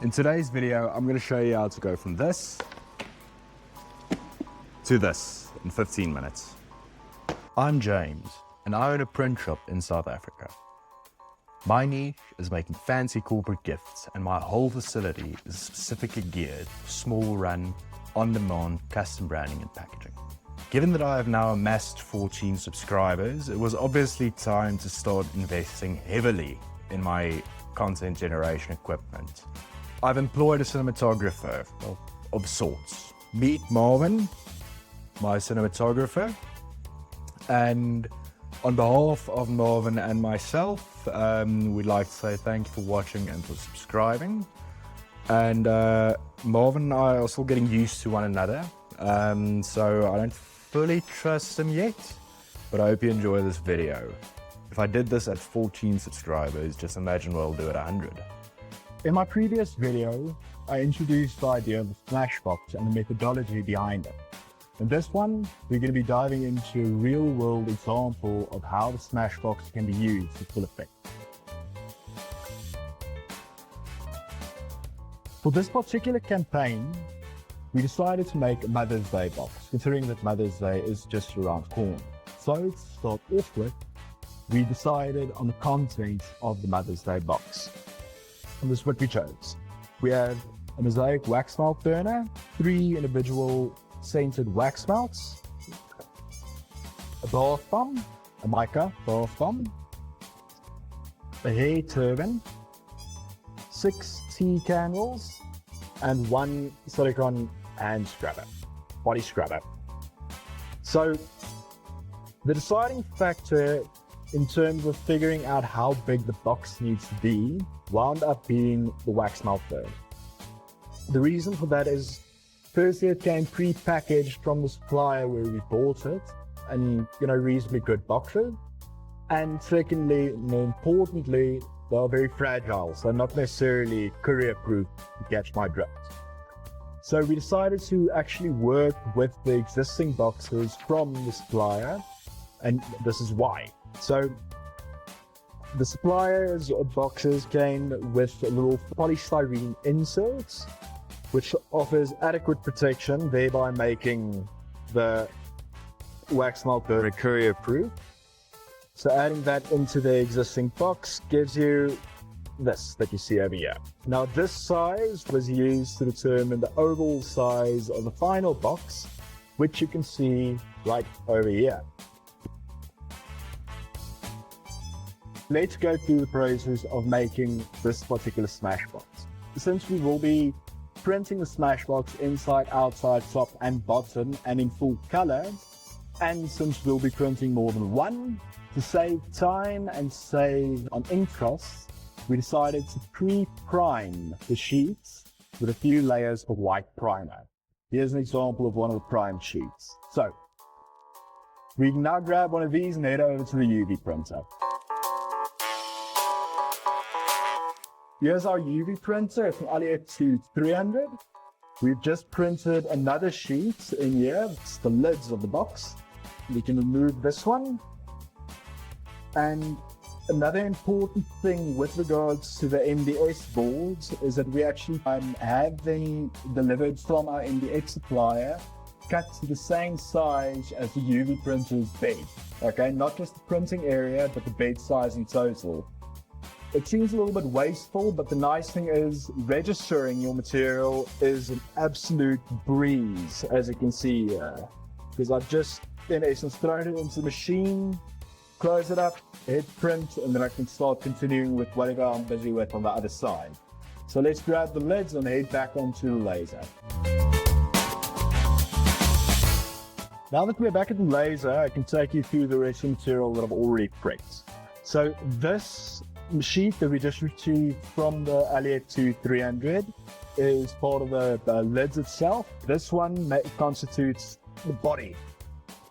In today's video, I'm going to show you how to go from this to this in 15 minutes. I'm James, and I own a print shop in South Africa. My niche is making fancy corporate gifts, and my whole facility is specifically geared for small run, on-demand custom branding and packaging. Given that I have now amassed 14 subscribers, it was obviously time to start investing heavily in my content generation equipment. I've employed a cinematographer of sorts. Meet Marvin, my cinematographer, and on behalf of Marvin and myself, we'd like to say thank you for watching and for subscribing. And Marvin and I are still getting used to one another, so I don't fully trust him yet, but I hope you enjoy this video. If I did this at 14 subscribers, just imagine what I'll do at 100. In my previous video, I introduced the idea of the Smashbox and the methodology behind it. In this one, we're going to be diving into a real-world example of how the Smashbox can be used to full effect. For this particular campaign, we decided to make a Mother's Day box, considering that Mother's Day is just around the corner. So to start off with, we decided on the contents of the Mother's Day box. And this is what we chose. We have a mosaic wax melt burner, 3 individual scented wax melts, a bath bomb, a mica bath bomb, a hair turban, 6 tea candles, and 1 silicone hand scrubber, body scrubber. So the deciding factor in terms of figuring out how big the box needs to be wound up being the wax melt burner. The reason for that is, firstly, it came pre-packaged from the supplier where we bought it, and reasonably good boxes. And secondly, more importantly, they are very fragile, so not necessarily courier-proof, to catch my drift. So we decided to actually work with the existing boxes from the supplier, and this is why. So the supplier's boxes came with little polystyrene inserts, which offers adequate protection, thereby making the wax melt burner courier-proof. So adding that into the existing box gives you this that you see over here. Now this size was used to determine the overall size of the final box, which you can see right over here. Let's go through the process of making this particular Smashbox. Since we will be printing the Smashbox inside, outside, top and bottom and in full color, and since we'll be printing more than one, to save time and save on ink costs, we decided to pre-prime the sheets with a few layers of white primer. Here's an example of one of the primed sheets. So we can now grab one of these and head over to the UV printer. Here's our UV printer from courier-proof 300. We've just printed another sheet in here. It's the lids of the box. We can remove this one. And another important thing with regards to the MDF boards is that we actually have them delivered from our MDF supplier, cut to the same size as the UV printer's bed. Okay, not just the printing area, but the bed size in total. It seems a little bit wasteful, but the nice thing is registering your material is an absolute breeze, as you can see here. Because I've just, in essence, thrown it into the machine, close it up, hit print, and then I can start continuing with whatever I'm busy with on the other side. So let's grab the lids and head back onto the laser. Now that we're back at the laser, I can take you through the rest of the material that I've already prepped. So this sheet that we just retrieved from the courier-proof 300 is part of the lids itself. This one constitutes the body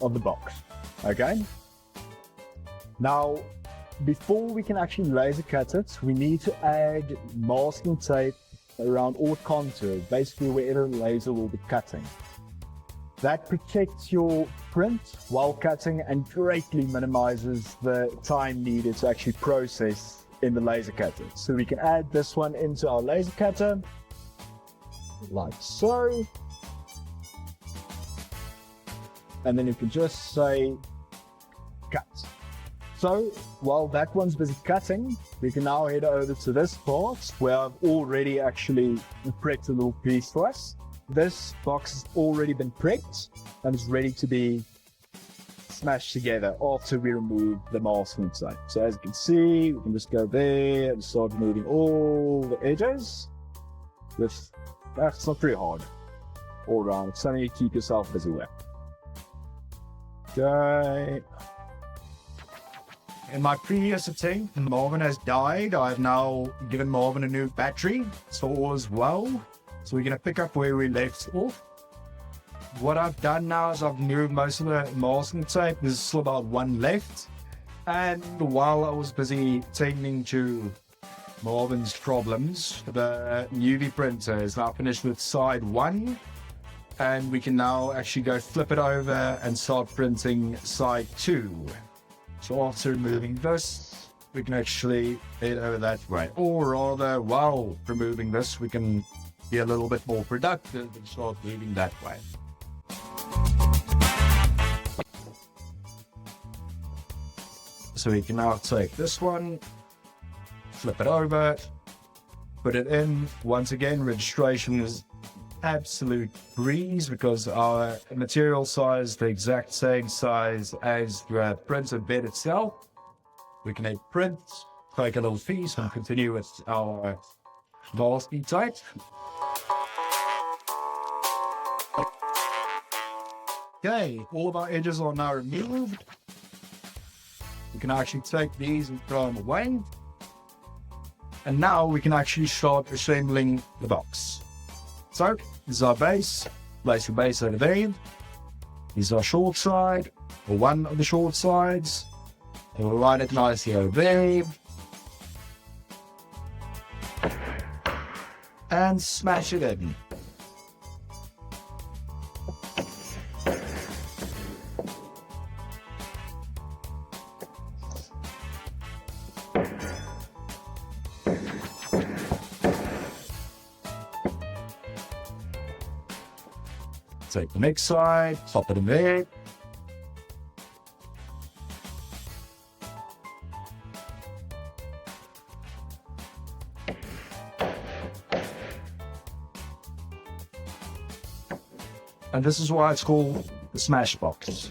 of the box. Okay. Now, before we can actually laser cut it, we need to add masking tape around all contours, basically wherever the laser will be cutting. That protects your print while cutting and greatly minimizes the time needed to actually process in the laser cutter. So we can add this one into our laser cutter, like so. And then you can just say, cut. So while that one's busy cutting, we can now head over to this part where I've already actually prepped a little piece for us. This box has already been prepped and is ready to be smashed together after we remove the masking tape. So as you can see, we can just go there and start removing all the edges. That's not pretty hard all around. It's something you keep yourself busy with. Okay. In my previous attempt, Marvin has died. I've now given Marvin a new battery, so all is well. So we're going to pick up where we left off. What I've done now is I've removed most of the masking tape. There's still about one left. And while I was busy tending to Marvin's problems, the UV printer is now finished with side 1. And we can now actually go flip it over and start printing side 2. So after removing this, we can actually head over that way. Or rather, while removing this, we can be a little bit more productive and start moving that way. So we can now take this one, flip it over, put it in. Once again, registration is absolute breeze because our material size is the exact same size as the printed bed itself. We can hit print, take a little piece and continue with our masking tape. Okay, all of our edges are now removed. We can actually take these and throw them away. And now we can actually start assembling the box. So, this is our base. Place your base over there. This is our short side, or one of the short sides. And we'll line it nicely over there. And smash it in. Take the next side, pop it in there. And this is why it's called the Smashbox.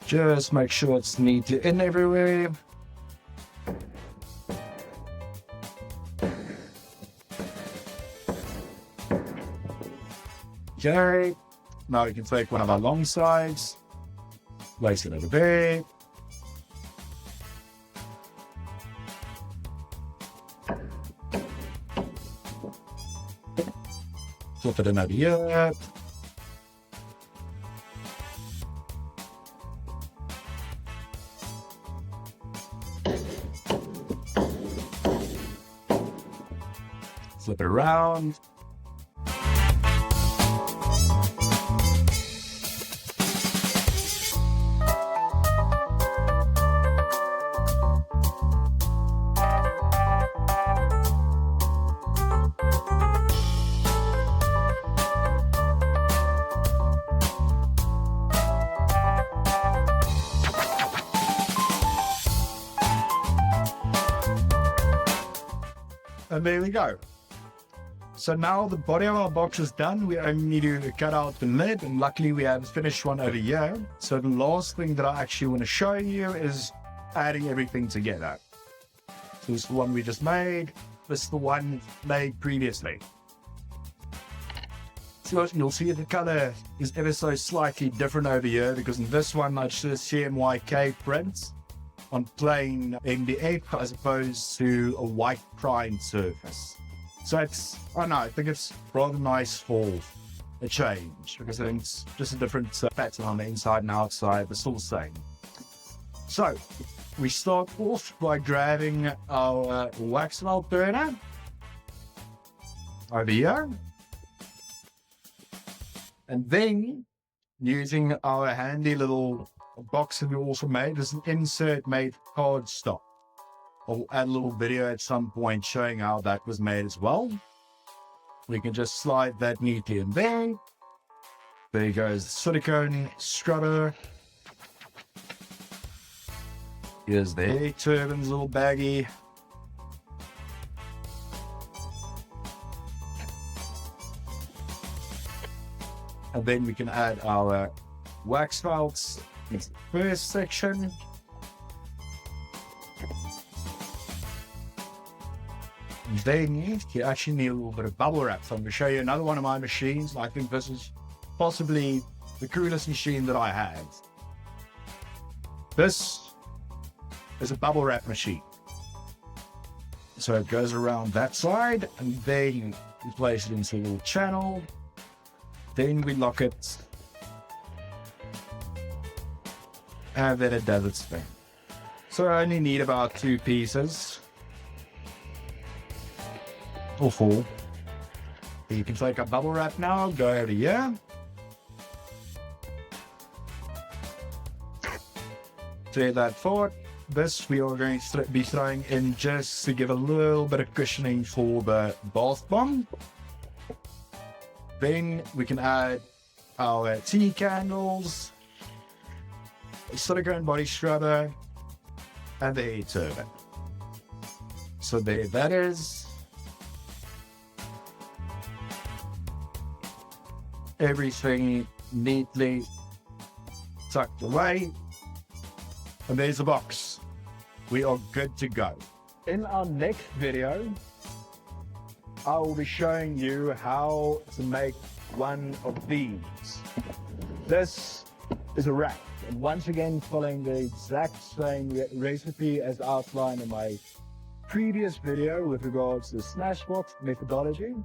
Just make sure it's neatly in everywhere. Okay, now we can take one of our long sides, place it over there. Flip it in over here. Flip it around. And there we go. So now the body of our box is done. We only need to cut out the lid, and luckily we have a finished one over here. So the last thing that I actually want to show you is adding everything together. So this is the one we just made. This is the one made previously. So you'll see the color is ever so slightly different over here because in this one I just CMYK prints on plain MDF as opposed to a white prime surface. So it's, I don't know, I think it's rather nice for a change because I think it's just a different pattern on the inside and outside, but still the same. So we start off by grabbing our wax melt burner over here. And then using our handy little box that we also made. There's an insert made cardstock. I'll add a little video at some point showing how that was made as well. We can just slide that neatly in there. There goes the silicone scrubber. Here's the air turbines little baggie. And then we can add our wax felts in the first section. And then you actually need a little bit of bubble wrap. So I'm going to show you another one of my machines. I think this is possibly the coolest machine that I have. This is a bubble wrap machine. So it goes around that side, and then you place it into a little channel. Then we lock it, and then it does its thing. So I only need about 2 pieces, or 4. You can take a bubble wrap now, go over here. Throw that forward. This we are going to be throwing in just to give a little bit of cushioning for the bath bomb. Then we can add our tea candles, a silicone body scrubber, and the air turbine. So there that is. Everything neatly tucked away. And there's the box. We are good to go. In our next video, I will be showing you how to make one of these. This is a rack, and once again following the exact same recipe as outlined in my previous video with regards to the Smashbox methodology,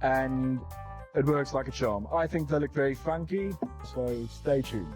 and it works like a charm. I think they look very funky, so stay tuned.